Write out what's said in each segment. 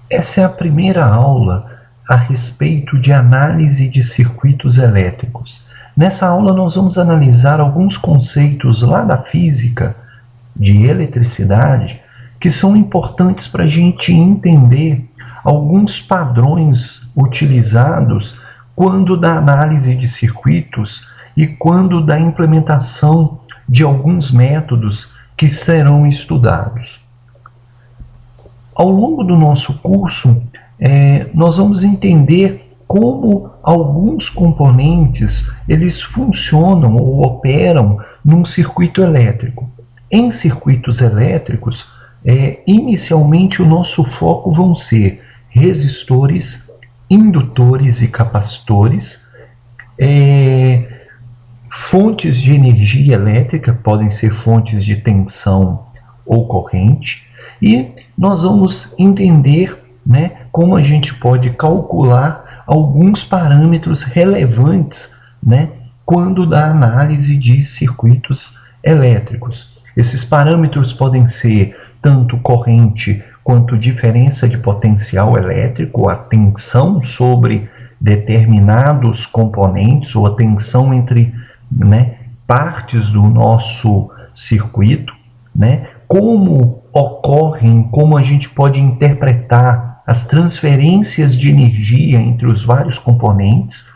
Essa é a primeira aula a respeito de análise de circuitos elétricos. Nessa aula nós vamos analisar alguns conceitos lá da física de eletricidade que são importantes para a gente entender alguns padrões utilizados quando da análise de circuitos e quando da implementação de alguns métodos que serão estudados. Ao longo do nosso curso, nós vamos entender como alguns componentes eles funcionam ou operam num circuito elétrico. Em circuitos elétricos, inicialmente o nosso foco vão ser resistores, indutores e capacitores, fontes de energia elétrica, podem ser fontes de tensão ou corrente, e nós vamos entender, como a gente pode calcular alguns parâmetros relevantes, quando da análise de circuitos elétricos. Esses parâmetros podem ser tanto corrente quanto diferença de potencial elétrico, a tensão sobre determinados componentes ou a tensão entre partes do nosso circuito, como ocorrem, como a gente pode interpretar as transferências de energia entre os vários componentes,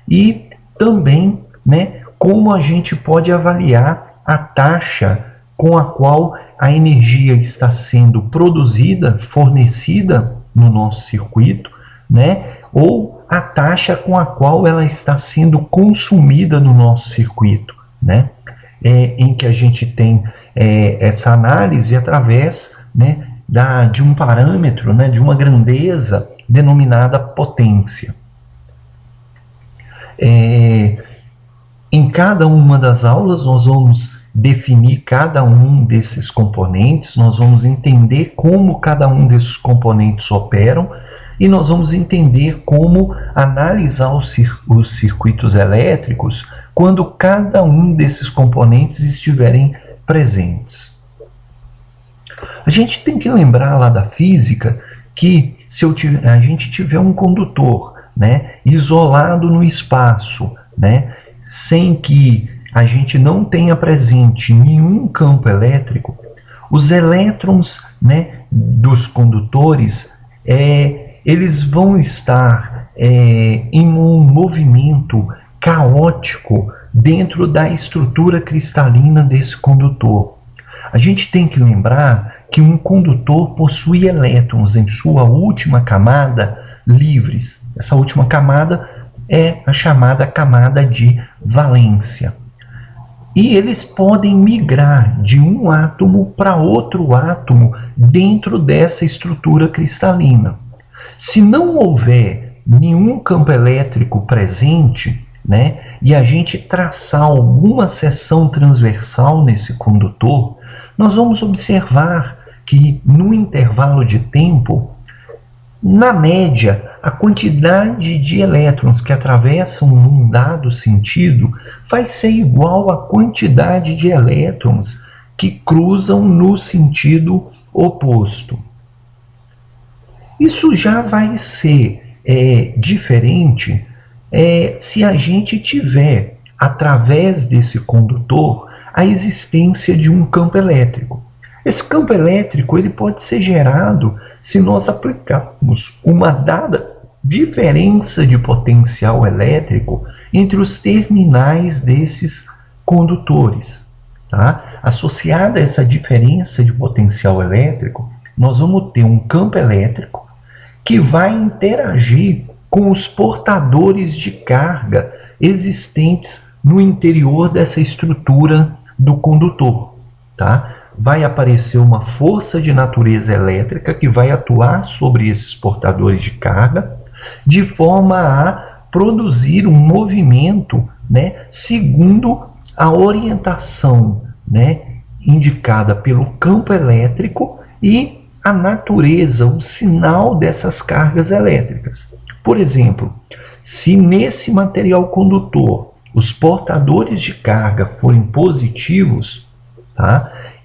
e também, como a gente pode avaliar a taxa com a qual a energia está sendo produzida, fornecida no nosso circuito, ou a taxa com a qual ela está sendo consumida no nosso circuito, em que a gente tem essa análise através de um parâmetro, de uma grandeza denominada potência. Em cada uma das aulas nós vamos definir cada um desses componentes, nós vamos entender como cada um desses componentes operam e nós vamos entender como analisar os circuitos elétricos quando cada um desses componentes estiverem presentes. A gente tem que lembrar lá da física que se a gente tiver um condutor, isolado no espaço, sem que a gente não tenha presente nenhum campo elétrico, os elétrons, dos condutores, eles vão estar em um movimento caótico dentro da estrutura cristalina desse condutor. A gente tem que lembrar que um condutor possui elétrons em sua última camada livres. Essa última camada é a chamada camada de valência. E eles podem migrar de um átomo para outro átomo dentro dessa estrutura cristalina. Se não houver nenhum campo elétrico presente, e a gente traçar alguma seção transversal nesse condutor, nós vamos observar que no intervalo de tempo, na média, a quantidade de elétrons que atravessam num dado sentido vai ser igual à quantidade de elétrons que cruzam no sentido oposto. Isso já vai ser diferente se a gente tiver, através desse condutor, a existência de um campo elétrico. Esse campo elétrico ele pode ser gerado se nós aplicarmos uma dada diferença de potencial elétrico entre os terminais desses condutores. Associada a essa diferença de potencial elétrico, nós vamos ter um campo elétrico que vai interagir com os portadores de carga existentes no interior dessa estrutura do condutor. Vai aparecer uma força de natureza elétrica que vai atuar sobre esses portadores de carga, de forma a produzir um movimento, segundo a orientação, indicada pelo campo elétrico e a natureza, o sinal dessas cargas elétricas. Por exemplo, se nesse material condutor os portadores de carga forem positivos,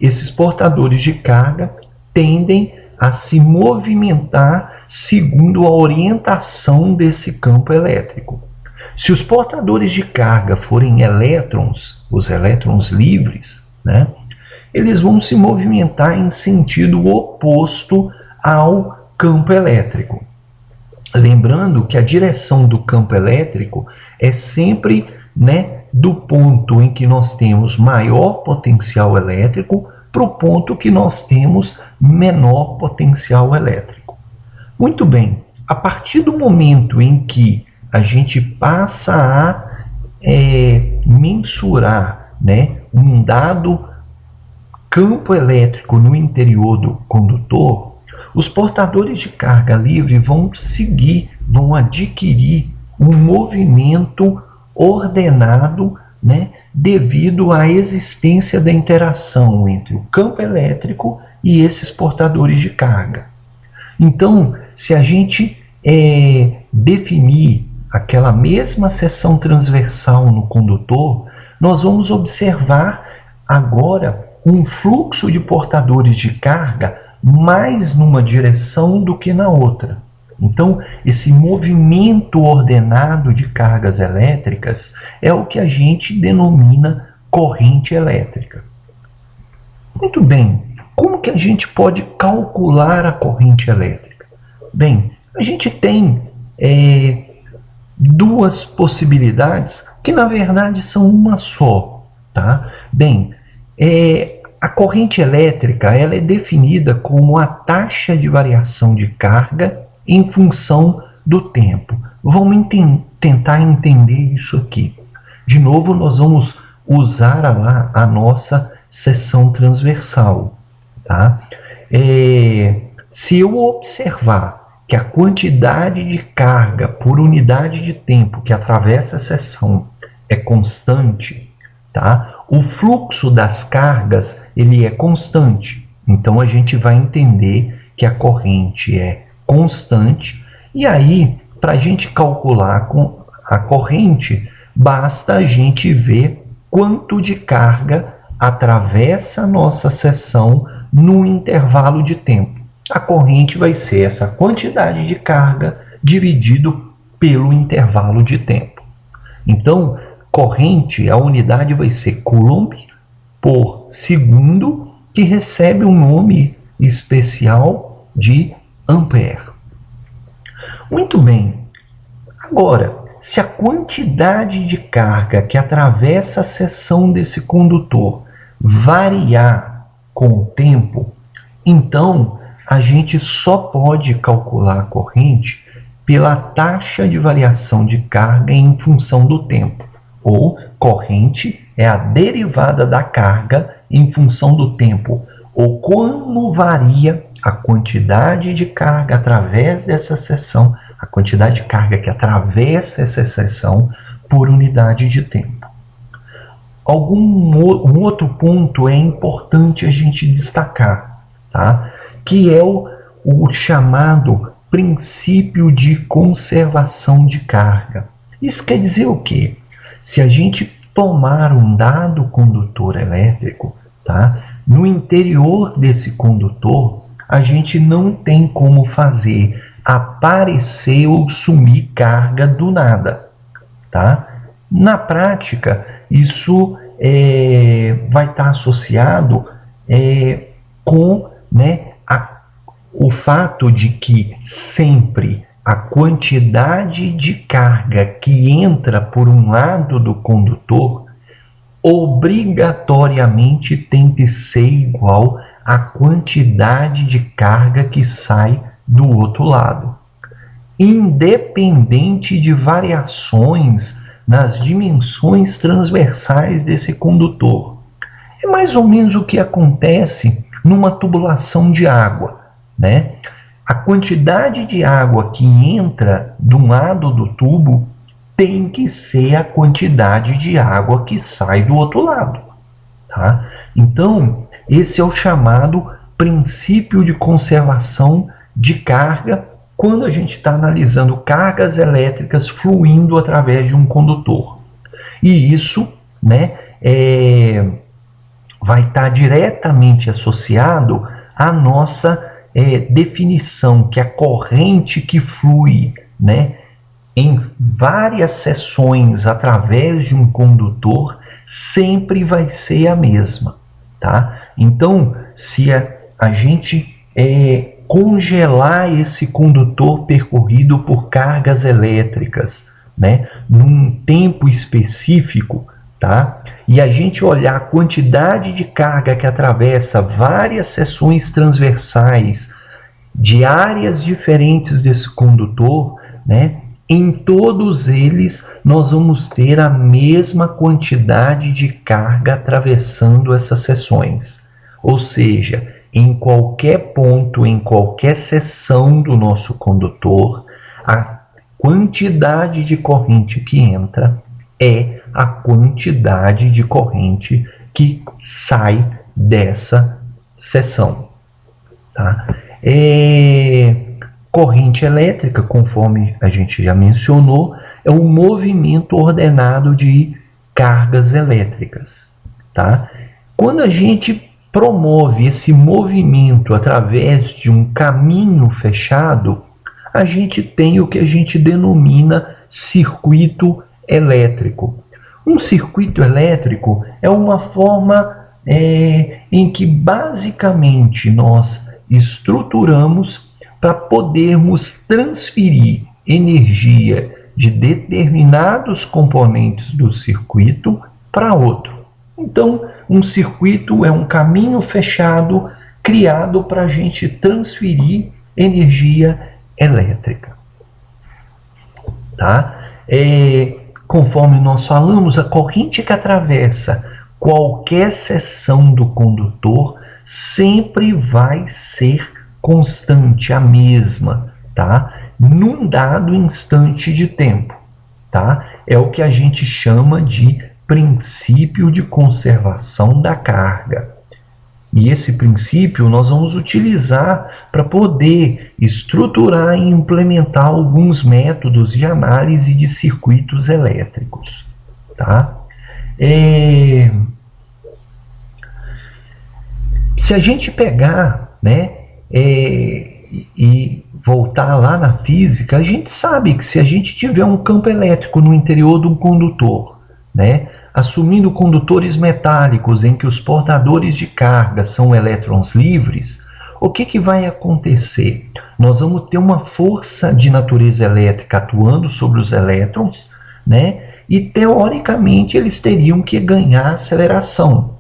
esses portadores de carga tendem a se movimentar segundo a orientação desse campo elétrico. Se os portadores de carga forem elétrons, os elétrons livres, né, eles vão se movimentar em sentido oposto ao campo elétrico. Lembrando que a direção do campo elétrico é sempre, né, do ponto em que nós temos maior potencial elétrico para o ponto que nós temos menor potencial elétrico. Muito bem, a partir do momento em que a gente passa a mensurar, né, um dado campo elétrico no interior do condutor, os portadores de carga livre vão adquirir um movimento ordenado, né, devido à existência da interação entre o campo elétrico e esses portadores de carga. Então, se a gente definir aquela mesma seção transversal no condutor, nós vamos observar agora um fluxo de portadores de carga mais numa direção do que na outra. Então, esse movimento ordenado de cargas elétricas é o que a gente denomina corrente elétrica. Muito bem, como que a gente pode calcular a corrente elétrica? Bem, a gente tem duas possibilidades que na verdade são uma só, tá? Bem, a corrente elétrica ela é definida como a taxa de variação de carga em função do tempo. Vamos tentar entender isso aqui. De novo, nós vamos usar a nossa seção transversal, tá? Se eu observar que a quantidade de carga por unidade de tempo que atravessa a seção é constante, tá? O fluxo das cargas ele é constante. Então a gente vai entender que a corrente é constante, e aí, para a gente calcular a corrente, basta a gente ver quanto de carga atravessa a nossa seção num intervalo de tempo. A corrente vai ser essa quantidade de carga dividido pelo intervalo de tempo. Então, corrente, a unidade vai ser Coulomb por segundo, que recebe o nome especial de ampere. Muito bem. Agora, se a quantidade de carga que atravessa a seção desse condutor variar com o tempo, então a gente só pode calcular a corrente pela taxa de variação de carga em função do tempo, ou corrente é a derivada da carga em função do tempo, ou como varia a quantidade de carga através dessa seção, a quantidade de carga que atravessa essa seção por unidade de tempo. Um outro ponto é importante a gente destacar, tá? Que é o chamado princípio de conservação de carga. Isso quer dizer o quê? Se a gente tomar um dado condutor elétrico, tá? No interior desse condutor, a gente não tem como fazer aparecer ou sumir carga do nada, tá? Na prática, isso vai estar associado com, né, o fato de que sempre a quantidade de carga que entra por um lado do condutor obrigatoriamente tem que ser igual à quantidade de carga que sai do outro lado, independente de variações nas dimensões transversais desse condutor. É mais ou menos o que acontece numa tubulação de água, né? A quantidade de água que entra de um lado do tubo tem que ser a quantidade de água que sai do outro lado, tá? Então, esse é o chamado princípio de conservação de carga quando a gente está analisando cargas elétricas fluindo através de um condutor. E isso, né, vai estar diretamente associado à nossa definição que a corrente que flui, né, em várias seções através de um condutor sempre vai ser a mesma, tá? Então, se a gente congelar esse condutor percorrido por cargas elétricas, né, num tempo específico, tá? E a gente olhar a quantidade de carga que atravessa várias seções transversais de áreas diferentes desse condutor, né? Em todos eles nós vamos ter a mesma quantidade de carga atravessando essas seções. Ou seja, em qualquer ponto, em qualquer seção do nosso condutor, a quantidade de corrente que entra é a quantidade de corrente que sai dessa seção. Tá? Corrente elétrica, conforme a gente já mencionou, é um movimento ordenado de cargas elétricas. Tá? Quando a gente promove esse movimento através de um caminho fechado, a gente tem o que a gente denomina circuito elétrico. Um circuito elétrico é uma forma em que basicamente nós estruturamos para podermos transferir energia de determinados componentes do circuito para outro. Então, um circuito é um caminho fechado criado para a gente transferir energia elétrica. Tá? Conforme nós falamos, a corrente que atravessa qualquer seção do condutor sempre vai ser constante, a mesma, tá? Num dado instante de tempo. Tá? É o que a gente chama de princípio de conservação da carga. E esse princípio nós vamos utilizar para poder estruturar e implementar alguns métodos de análise de circuitos elétricos. Tá? Se a gente pegar, né, e voltar lá na física, a gente sabe que se a gente tiver um campo elétrico no interior de um condutor, né, assumindo condutores metálicos em que os portadores de carga são elétrons livres, o que vai acontecer? Nós vamos ter uma força de natureza elétrica atuando sobre os elétrons, né? E teoricamente eles teriam que ganhar aceleração.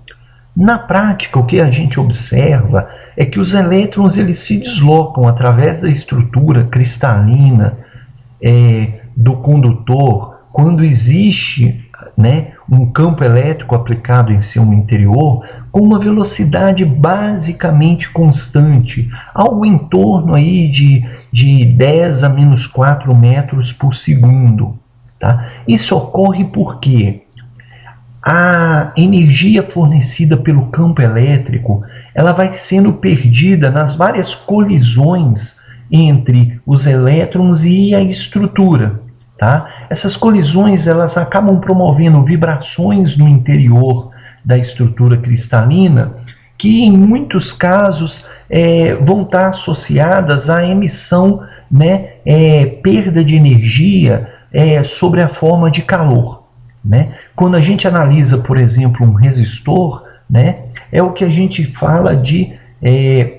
Na prática, o que a gente observa é que os elétrons eles se deslocam através da estrutura cristalina do condutor quando existe, né, um campo elétrico aplicado em seu interior com uma velocidade basicamente constante, algo em torno aí de 10 a menos 4 metros por segundo. Tá? Isso ocorre porque a energia fornecida pelo campo elétrico ela vai sendo perdida nas várias colisões entre os elétrons e a estrutura. Tá? Essas colisões elas acabam promovendo vibrações no interior da estrutura cristalina que em muitos casos vão estar associadas à emissão, né, perda de energia sobre a forma de calor. Né? Quando a gente analisa, por exemplo, um resistor, né, é o que a gente fala de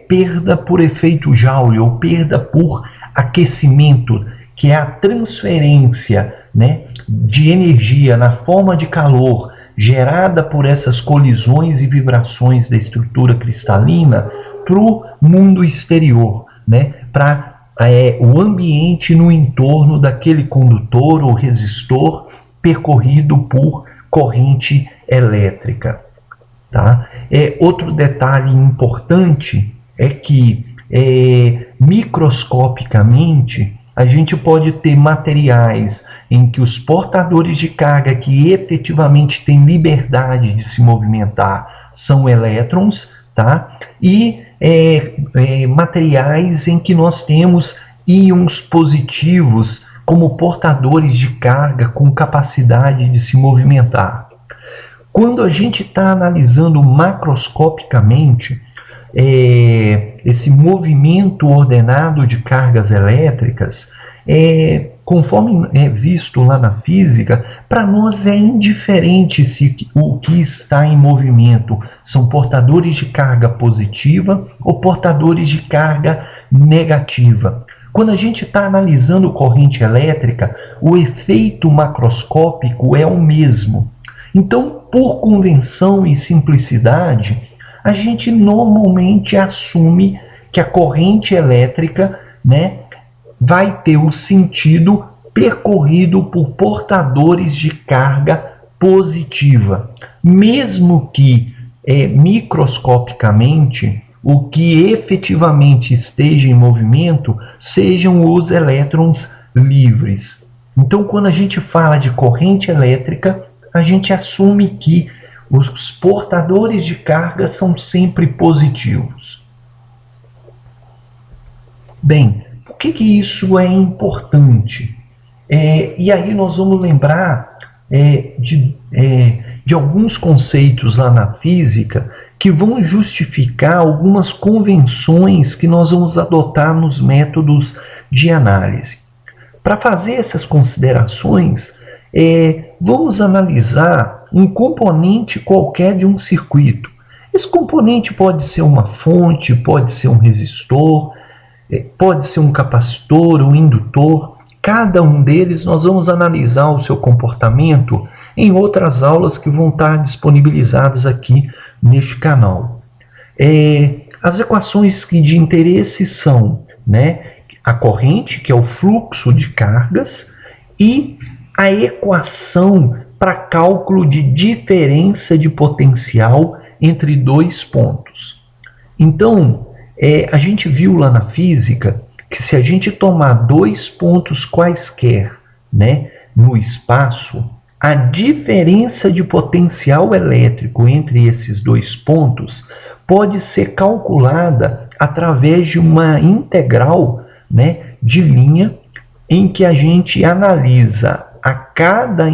perda por efeito Joule ou perda por aquecimento, que é a transferência, né, de energia na forma de calor gerada por essas colisões e vibrações da estrutura cristalina para o mundo exterior, né, para o ambiente no entorno daquele condutor ou resistor percorrido por corrente elétrica. Tá? Outro detalhe importante é que microscopicamente a gente pode ter materiais em que os portadores de carga que efetivamente têm liberdade de se movimentar são elétrons, tá? E materiais em que nós temos íons positivos como portadores de carga com capacidade de se movimentar. Quando a gente está analisando macroscopicamente, esse movimento ordenado de cargas elétricas, conforme é visto lá na física, para nós é indiferente se o que está em movimento são portadores de carga positiva ou portadores de carga negativa. Quando a gente está analisando corrente elétrica, o efeito macroscópico é o mesmo. Então, por convenção e simplicidade, a gente normalmente assume que a corrente elétrica, né, vai ter o sentido percorrido por portadores de carga positiva, mesmo que microscopicamente o que efetivamente esteja em movimento sejam os elétrons livres. Então, quando a gente fala de corrente elétrica, a gente assume que os portadores de carga são sempre positivos. Bem, por que isso é importante? E aí nós vamos lembrar de alguns conceitos lá na física que vão justificar algumas convenções que nós vamos adotar nos métodos de análise. Para fazer essas considerações, vamos analisar um componente qualquer de um circuito. Esse componente pode ser uma fonte, pode ser um resistor, pode ser um capacitor, um indutor. Cada um deles nós vamos analisar o seu comportamento em outras aulas que vão estar disponibilizadas aqui neste canal. As equações de interesse são, né, a corrente, que é o fluxo de cargas, e a equação para cálculo de diferença de potencial entre dois pontos. Então, a gente viu lá na física que se a gente tomar dois pontos quaisquer, né, no espaço, a diferença de potencial elétrico entre esses dois pontos pode ser calculada através de uma integral, né, de linha, em que a gente analisa a cada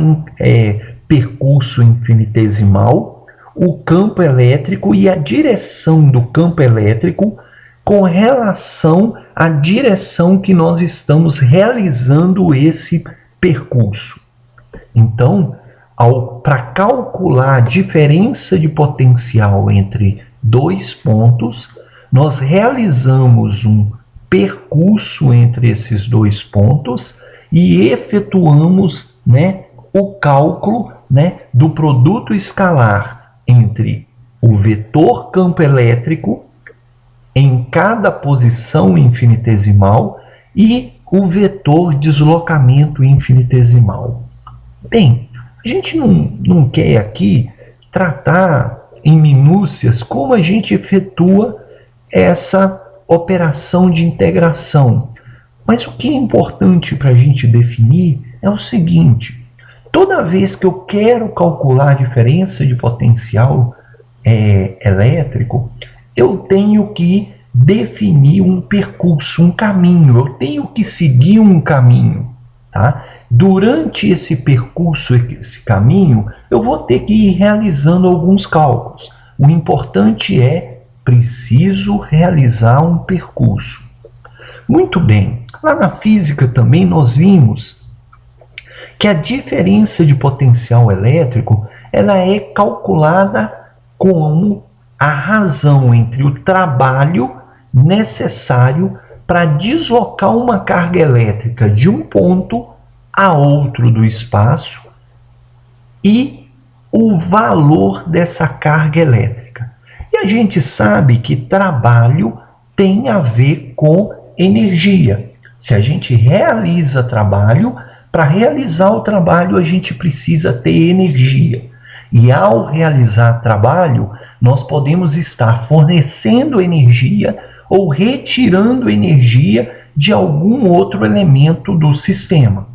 percurso infinitesimal o campo elétrico e a direção do campo elétrico com relação à direção que nós estamos realizando esse percurso. Então, para calcular a diferença de potencial entre dois pontos, nós realizamos um percurso entre esses dois pontos e efetuamos, né, o cálculo, né, do produto escalar entre o vetor campo elétrico em cada posição infinitesimal e o vetor deslocamento infinitesimal. Bem, a gente não quer aqui tratar em minúcias como a gente efetua essa operação de integração. Mas o que é importante para a gente definir é o seguinte: toda vez que eu quero calcular a diferença de potencial elétrico, eu tenho que definir um percurso, um caminho, eu tenho que seguir um caminho, tá? Durante esse percurso, esse caminho, eu vou ter que ir realizando alguns cálculos. O importante preciso realizar um percurso. Muito bem, lá na física também nós vimos que a diferença de potencial elétrico ela é calculada como a razão entre o trabalho necessário para deslocar uma carga elétrica de um ponto a outro do espaço e o valor dessa carga elétrica. E a gente sabe que trabalho tem a ver com energia. Se a gente realiza trabalho, para realizar o trabalho a gente precisa ter energia. E ao realizar trabalho, nós podemos estar fornecendo energia ou retirando energia de algum outro elemento do sistema.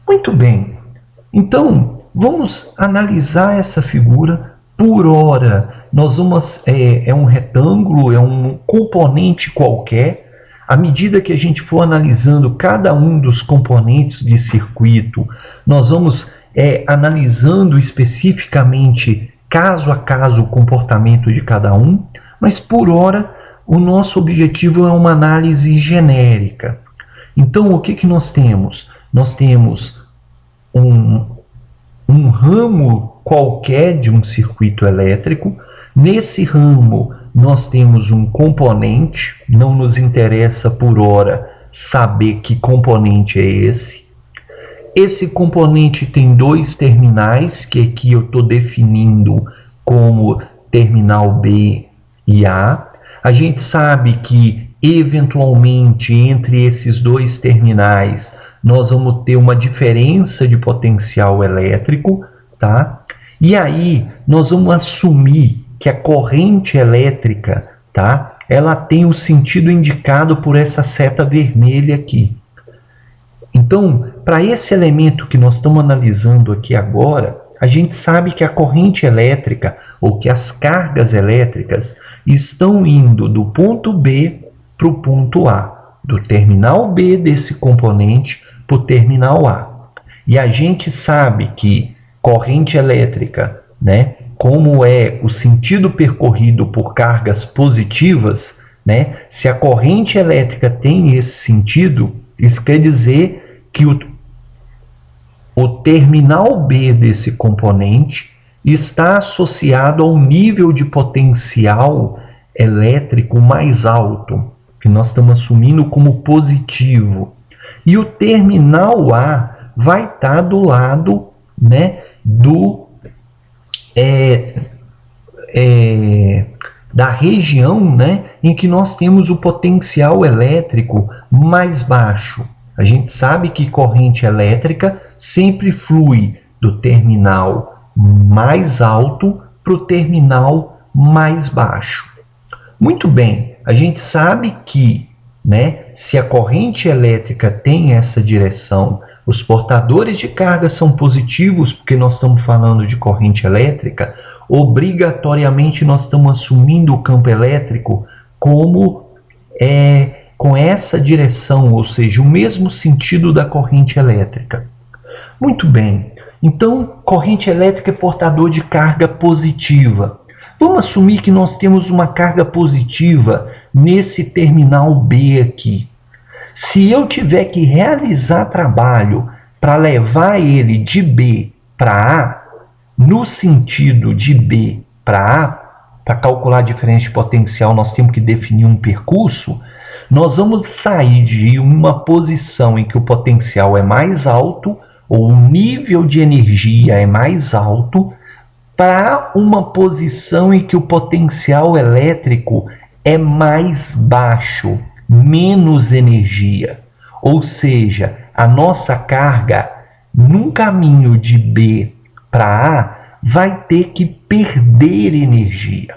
Muito bem, então vamos analisar essa figura por hora. Nós vamos, um retângulo, é um componente qualquer. À medida que a gente for analisando cada um dos componentes de circuito, nós vamos analisando especificamente, caso a caso, o comportamento de cada um. Mas por hora, o nosso objetivo é uma análise genérica. Então, o que nós temos? Nós temos um ramo qualquer de um circuito elétrico. Nesse ramo, nós temos um componente, não nos interessa por hora saber que componente é esse. Esse componente tem dois terminais, que aqui eu estou definindo como terminal B e A. A gente sabe que, eventualmente, entre esses dois terminais, nós vamos ter uma diferença de potencial elétrico, tá? E aí, nós vamos assumir que a corrente elétrica, tá? Ela tem o sentido indicado por essa seta vermelha aqui. Então, para esse elemento que nós estamos analisando aqui agora, a gente sabe que a corrente elétrica, ou que as cargas elétricas, estão indo do ponto B para o ponto A, do terminal B desse componente para o terminal A. E a gente sabe que corrente elétrica, né, como é o sentido percorrido por cargas positivas, né, se a corrente elétrica tem esse sentido, isso quer dizer que o terminal B desse componente está associado ao nível de potencial elétrico mais alto, que nós estamos assumindo como positivo. E o terminal A vai estar do lado, né, da região, né, em que nós temos o potencial elétrico mais baixo. A gente sabe que corrente elétrica sempre flui do terminal mais alto para o terminal mais baixo. Muito bem, a gente sabe que, né, se a corrente elétrica tem essa direção, os portadores de carga são positivos, porque nós estamos falando de corrente elétrica, obrigatoriamente nós estamos assumindo o campo elétrico como com essa direção, ou seja, o mesmo sentido da corrente elétrica. Muito bem, então corrente elétrica é portador de carga positiva. Vamos assumir que nós temos uma carga positiva nesse terminal B aqui. Se eu tiver que realizar trabalho para levar ele de B para A, no sentido de B para A, para calcular a diferença de potencial, nós temos que definir um percurso. Nós vamos sair de uma posição em que o potencial é mais alto, ou o nível de energia é mais alto, para uma posição em que o potencial elétrico é mais baixo, menos energia. Ou seja, a nossa carga, num caminho de B para A, vai ter que perder energia.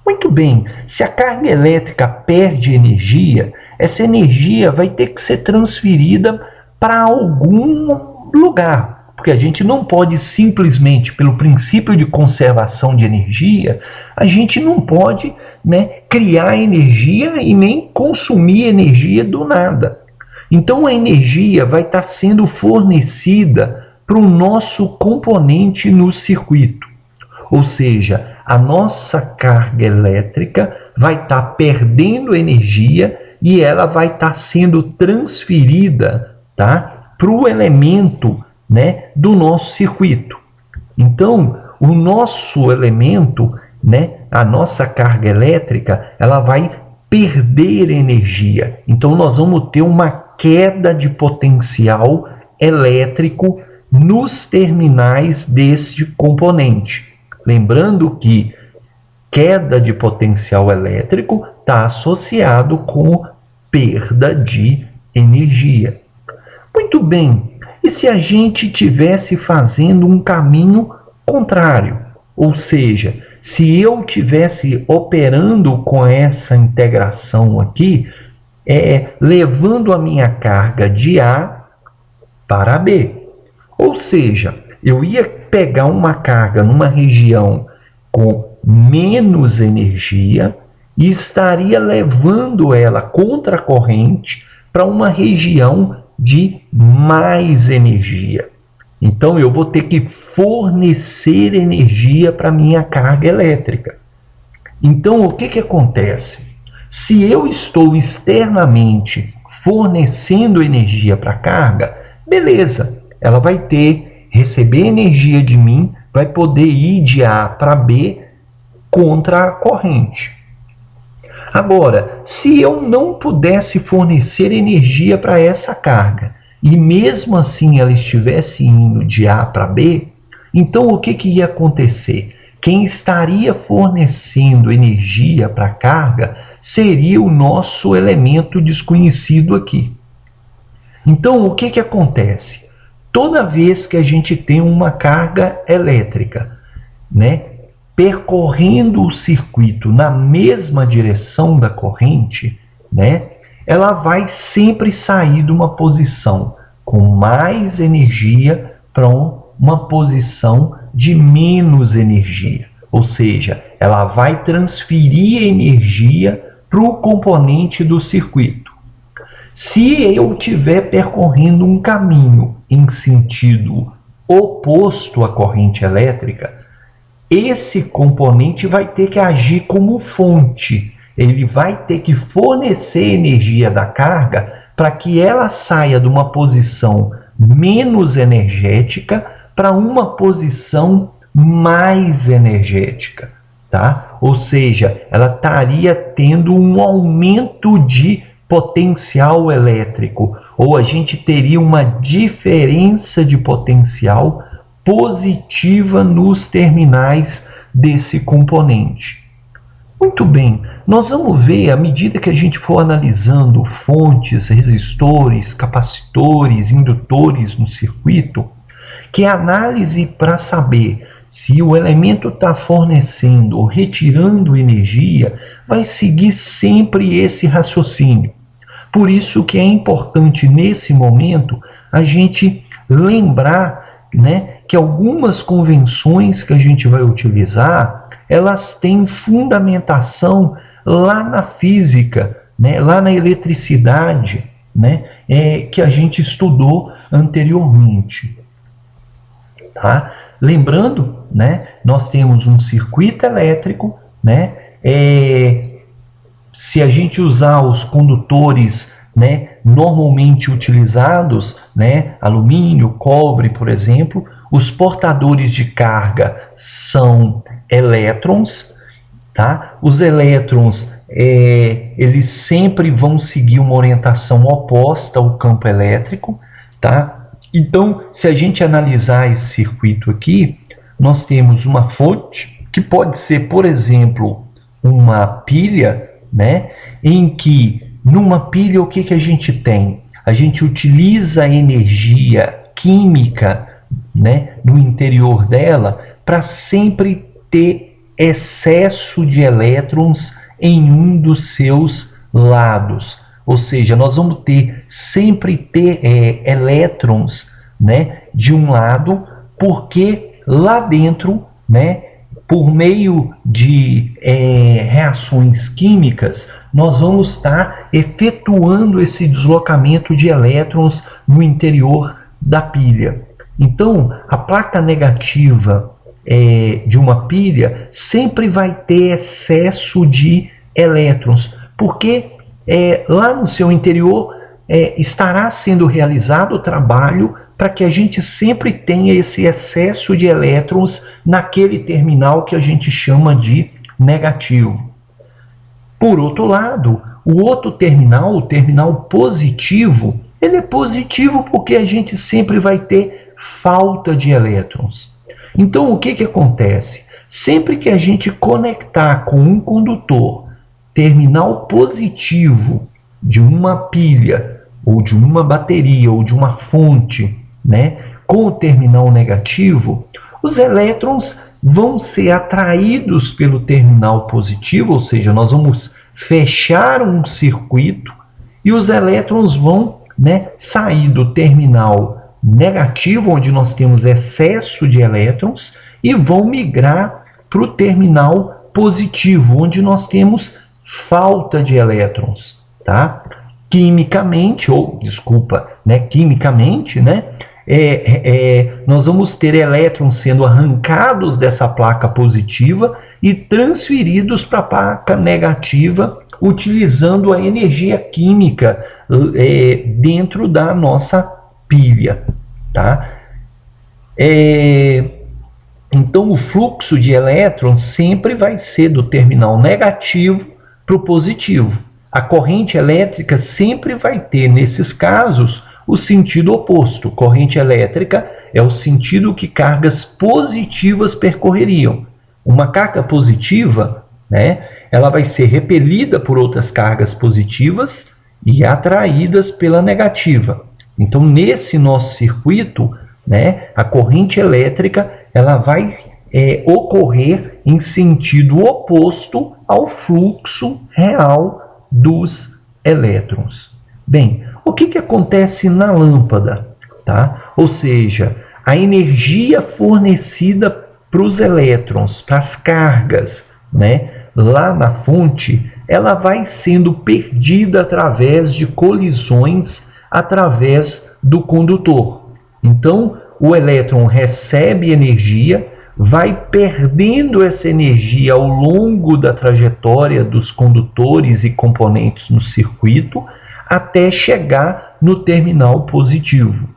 Muito bem, se a carga elétrica perde energia, essa energia vai ter que ser transferida para algum lugar. Porque a gente não pode simplesmente, pelo princípio de conservação de energia, a gente não pode, né, criar energia e nem consumir energia do nada. Então a energia vai estar sendo fornecida para o nosso componente no circuito. Ou seja, a nossa carga elétrica vai estar perdendo energia e ela vai estar sendo transferida, tá, para o elemento, né, do nosso circuito. Então, o nosso elemento, né, a nossa carga elétrica, ela vai perder energia. Então, nós vamos ter uma queda de potencial elétrico nos terminais deste componente. Lembrando que queda de potencial elétrico está associado com perda de energia. Muito bem. E se a gente estivesse fazendo um caminho contrário? Ou seja, se eu estivesse operando com essa integração aqui, levando a minha carga de A para B. Ou seja, eu ia pegar uma carga numa região com menos energia e estaria levando ela contra a corrente para uma região de mais energia. Então eu vou ter que fornecer energia para minha carga elétrica. Então, o que acontece? Se eu estou externamente fornecendo energia para a carga, beleza, ela vai receber energia de mim, vai poder ir de A para B contra a corrente. Agora, se eu não pudesse fornecer energia para essa carga, e mesmo assim ela estivesse indo de A para B, então o que ia acontecer? Quem estaria fornecendo energia para a carga seria o nosso elemento desconhecido aqui. Então, o que acontece? Toda vez que a gente tem uma carga elétrica, né, percorrendo o circuito na mesma direção da corrente, né, ela vai sempre sair de uma posição com mais energia para uma posição de menos energia. Ou seja, ela vai transferir energia para o componente do circuito. Se eu estiver percorrendo um caminho em sentido oposto à corrente elétrica, esse componente vai ter que agir como fonte. Ele vai ter que fornecer energia da carga para que ela saia de uma posição menos energética para uma posição mais energética, tá? Ou seja, ela estaria tendo um aumento de potencial elétrico, ou a gente teria uma diferença de potencial positiva nos terminais desse componente. Muito bem, nós vamos ver, à medida que a gente for analisando fontes, resistores, capacitores, indutores no circuito, que a análise para saber se o elemento está fornecendo ou retirando energia vai seguir sempre esse raciocínio. Por isso que é importante nesse momento a gente lembrar, né, que algumas convenções que a gente vai utilizar, elas têm fundamentação lá na física, né, lá na eletricidade, né, que a gente estudou anteriormente. Tá? Lembrando, né, nós temos um circuito elétrico, né, se a gente usar os condutores, né, normalmente utilizados, né, alumínio, cobre, por exemplo, os portadores de carga são elétrons, tá? Os elétrons, eles sempre vão seguir uma orientação oposta ao campo elétrico, tá? Então, se a gente analisar esse circuito aqui, nós temos uma fonte, que pode ser, por exemplo, uma pilha, né? Em que, numa pilha, o que a gente tem? A gente utiliza a energia química, né, no interior dela, para sempre ter excesso de elétrons em um dos seus lados. Ou seja, nós vamos sempre ter elétrons, né, de um lado, porque lá dentro, né, por meio de reações químicas, nós vamos estar efetuando esse deslocamento de elétrons no interior da pilha. Então, a placa negativa de uma pilha sempre vai ter excesso de elétrons, porque lá no seu interior estará sendo realizado o trabalho para que a gente sempre tenha esse excesso de elétrons naquele terminal que a gente chama de negativo. Por outro lado, o outro terminal, o terminal positivo, ele é positivo porque a gente sempre vai ter falta de elétrons. Então, o que acontece? Sempre que a gente conectar com um condutor terminal positivo de uma pilha, ou de uma bateria, ou de uma fonte, né, com o terminal negativo, os elétrons vão ser atraídos pelo terminal positivo, ou seja, nós vamos fechar um circuito e os elétrons vão, né, sair do terminal negativo, onde nós temos excesso de elétrons, e vão migrar para o terminal positivo, onde nós temos falta de elétrons, tá? Quimicamente, nós vamos ter elétrons sendo arrancados dessa placa positiva e transferidos para a placa negativa, utilizando a energia química dentro da nossa pilha, tá? Então, o fluxo de elétrons sempre vai ser do terminal negativo para o positivo. A corrente elétrica sempre vai ter, nesses casos, o sentido oposto. Corrente elétrica é o sentido que cargas positivas percorreriam. Uma carga positiva, né, ela vai ser repelida por outras cargas positivas e atraídas pela negativa. Então, nesse nosso circuito, né, a corrente elétrica ela vai ocorrer em sentido oposto ao fluxo real dos elétrons. Bem, o que acontece na lâmpada? Tá? Ou seja, a energia fornecida para os elétrons, para as cargas, né, lá na fonte, ela vai sendo perdida através de colisões através do condutor. Então, o elétron recebe energia, vai perdendo essa energia ao longo da trajetória dos condutores e componentes no circuito, até chegar no terminal positivo.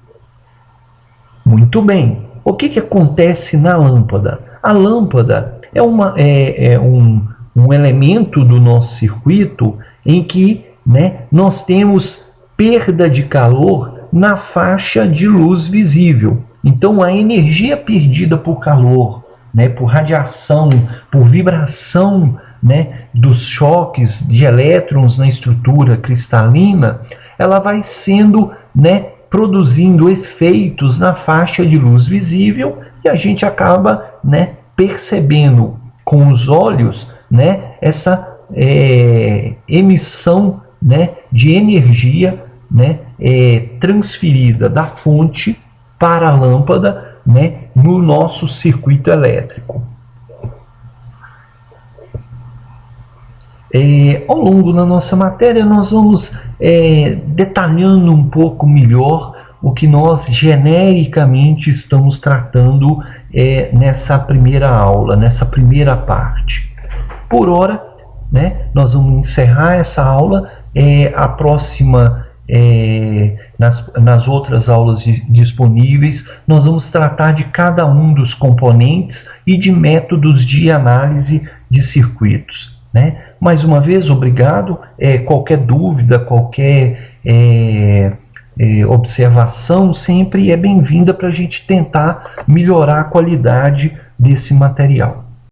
Muito bem. O que acontece na lâmpada? A lâmpada é um elemento do nosso circuito em que, né, nós temos perda de calor na faixa de luz visível. Então, a energia perdida por calor, né, por radiação, por vibração, né, dos choques de elétrons na estrutura cristalina, ela vai sendo, né, produzindo efeitos na faixa de luz visível e a gente acaba, né, percebendo com os olhos, né, essa emissão, né, de energia, né, transferida da fonte para a lâmpada, né, no nosso circuito elétrico. Ao longo da nossa matéria, nós vamos detalhando um pouco melhor o que nós genericamente estamos tratando nessa primeira aula, nessa primeira parte. Por hora, né, nós vamos encerrar essa aula. A próxima, nas outras aulas disponíveis, nós vamos tratar de cada um dos componentes e de métodos de análise de circuitos, né? Mais uma vez, obrigado. Qualquer dúvida, qualquer observação sempre é bem-vinda para a gente tentar melhorar a qualidade desse material.